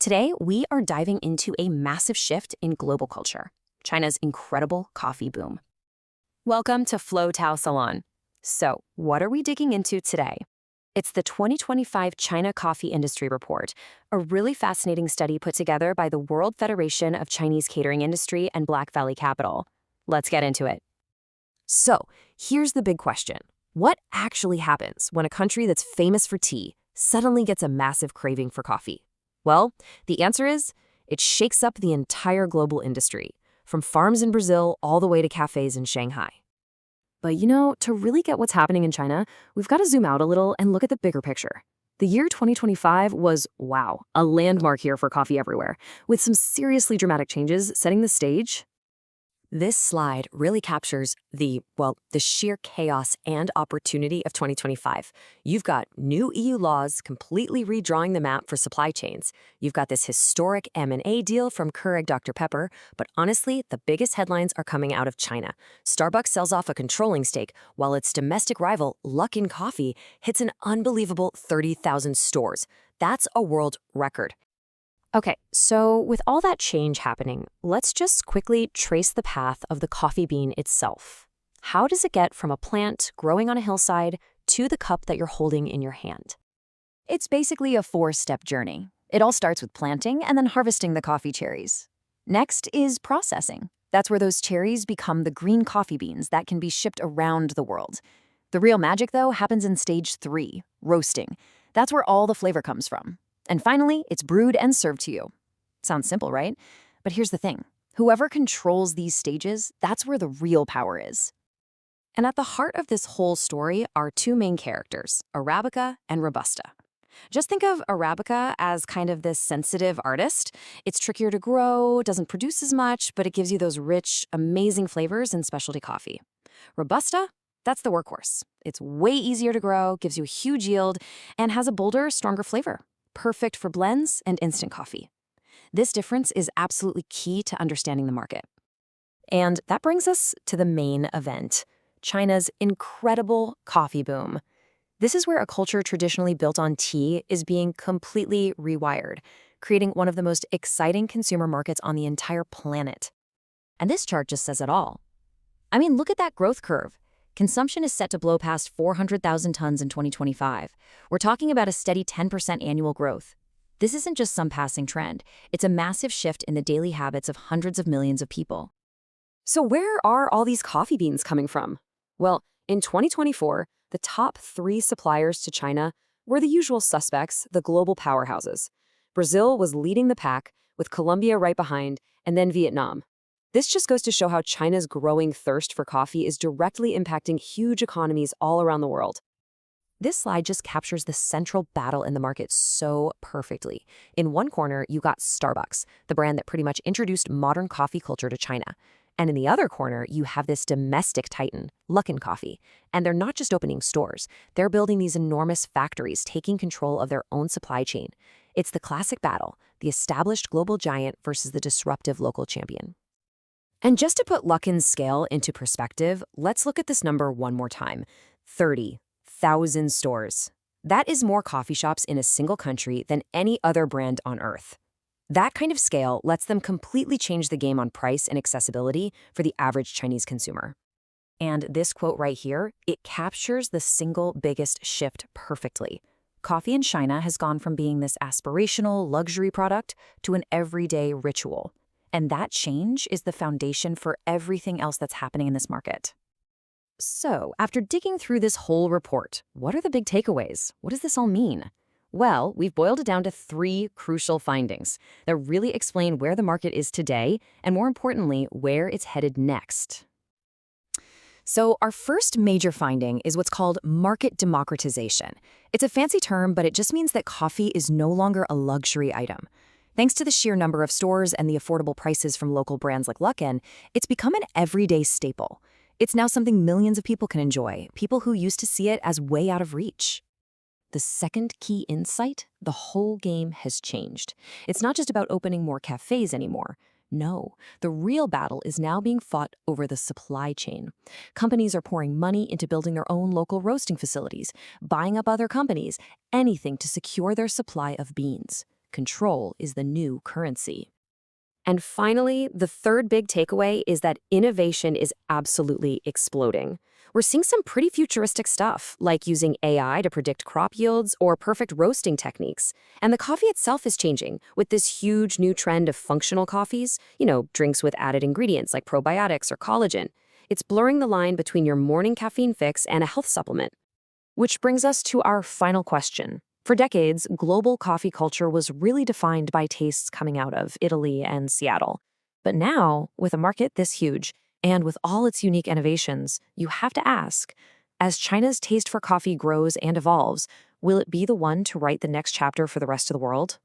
Today, we are diving into a massive shift in global culture, China's incredible coffee boom. Welcome to Flow Tao Salon. So, what are we digging into today? It's the 2025 China Coffee Industry Report, a really fascinating study put together by the World Federation of Chinese Catering Industry and Boyu Capital. Let's get into it. So, here's the big question. What actually happens when a country that's famous for tea suddenly gets a massive craving for coffee? Well, the answer is, it shakes up the entire global industry, from farms in Brazil all the way to cafes in Shanghai. But to really get what's happening in China, we've got to zoom out a little and look at the bigger picture. The year 2025 was, wow, a landmark year for coffee everywhere, with some seriously dramatic changes setting the stage. This slide really captures the sheer chaos and opportunity of 2025. You've got new EU laws completely redrawing the map for supply chains. You've got this historic M&A deal from Keurig Dr. Pepper, but honestly, the biggest headlines are coming out of China. Starbucks sells off a controlling stake, while its domestic rival, Luckin Coffee, hits an unbelievable 30,000 stores. That's a world record. Okay, so with all that change happening, let's just quickly trace the path of the coffee bean itself. How does it get from a plant growing on a hillside to the cup that you're holding in your hand? It's basically a four-step journey. It all starts with planting and then harvesting the coffee cherries. Next is processing. That's where those cherries become the green coffee beans that can be shipped around the world. The real magic, though, happens in stage 3, roasting. That's where all the flavor comes from. And finally, it's brewed and served to you. Sounds simple, right? But here's the thing. Whoever controls these stages, that's where the real power is. And at the heart of this whole story are two main characters, Arabica and Robusta. Just think of Arabica as kind of this sensitive artist. It's trickier to grow, doesn't produce as much, but it gives you those rich, amazing flavors in specialty coffee. Robusta, that's the workhorse. It's way easier to grow, gives you a huge yield, and has a bolder, stronger flavor. Perfect for blends and instant coffee. This difference is absolutely key to understanding the market. And that brings us to the main event, China's incredible coffee boom. This is where a culture traditionally built on tea is being completely rewired, creating one of the most exciting consumer markets on the entire planet. And this chart just says it all. I mean, look at that growth curve. Consumption is set to blow past 400,000 tons in 2025. We're talking about a steady 10% annual growth. This isn't just some passing trend. It's a massive shift in the daily habits of hundreds of millions of people. So where are all these coffee beans coming from? Well, in 2024, the top 3 suppliers to China were the usual suspects, the global powerhouses. Brazil was leading the pack, with Colombia right behind, and then Vietnam. This just goes to show how China's growing thirst for coffee is directly impacting huge economies all around the world. This slide just captures the central battle in the market so perfectly. In one corner, you got Starbucks, the brand that pretty much introduced modern coffee culture to China. And in the other corner, you have this domestic titan, Luckin Coffee. And they're not just opening stores. They're building these enormous factories, taking control of their own supply chain. It's the classic battle, the established global giant versus the disruptive local champion. And just to put Luckin's scale into perspective, let's look at this number one more time. 30,000 stores. That is more coffee shops in a single country than any other brand on earth. That kind of scale lets them completely change the game on price and accessibility for the average Chinese consumer. And this quote right here, it captures the single biggest shift perfectly. Coffee in China has gone from being this aspirational luxury product to an everyday ritual. And that change is the foundation for everything else that's happening in this market. So, after digging through this whole report, what are the big takeaways? What does this all mean? Well, we've boiled it down to 3 crucial findings that really explain where the market is today and, more importantly, where it's headed next. So our first major finding is what's called market democratization. It's a fancy term, but it just means that coffee is no longer a luxury item. Thanks to the sheer number of stores and the affordable prices from local brands like Luckin, it's become an everyday staple. It's now something millions of people can enjoy, people who used to see it as way out of reach. The second key insight, the whole game has changed. It's not just about opening more cafes anymore. No, the real battle is now being fought over the supply chain. Companies are pouring money into building their own local roasting facilities, buying up other companies, anything to secure their supply of beans. control is the new currency. And finally, the third big takeaway is that innovation is absolutely exploding. We're seeing some pretty futuristic stuff, like using AI to predict crop yields or perfect roasting techniques. And the coffee itself is changing with this huge new trend of functional coffees, drinks with added ingredients like probiotics or collagen. It's blurring the line between your morning caffeine fix and a health supplement. Which brings us to our final question. For decades, global coffee culture was really defined by tastes coming out of Italy and Seattle. But now, with a market this huge, and with all its unique innovations, you have to ask, as China's taste for coffee grows and evolves, will it be the one to write the next chapter for the rest of the world?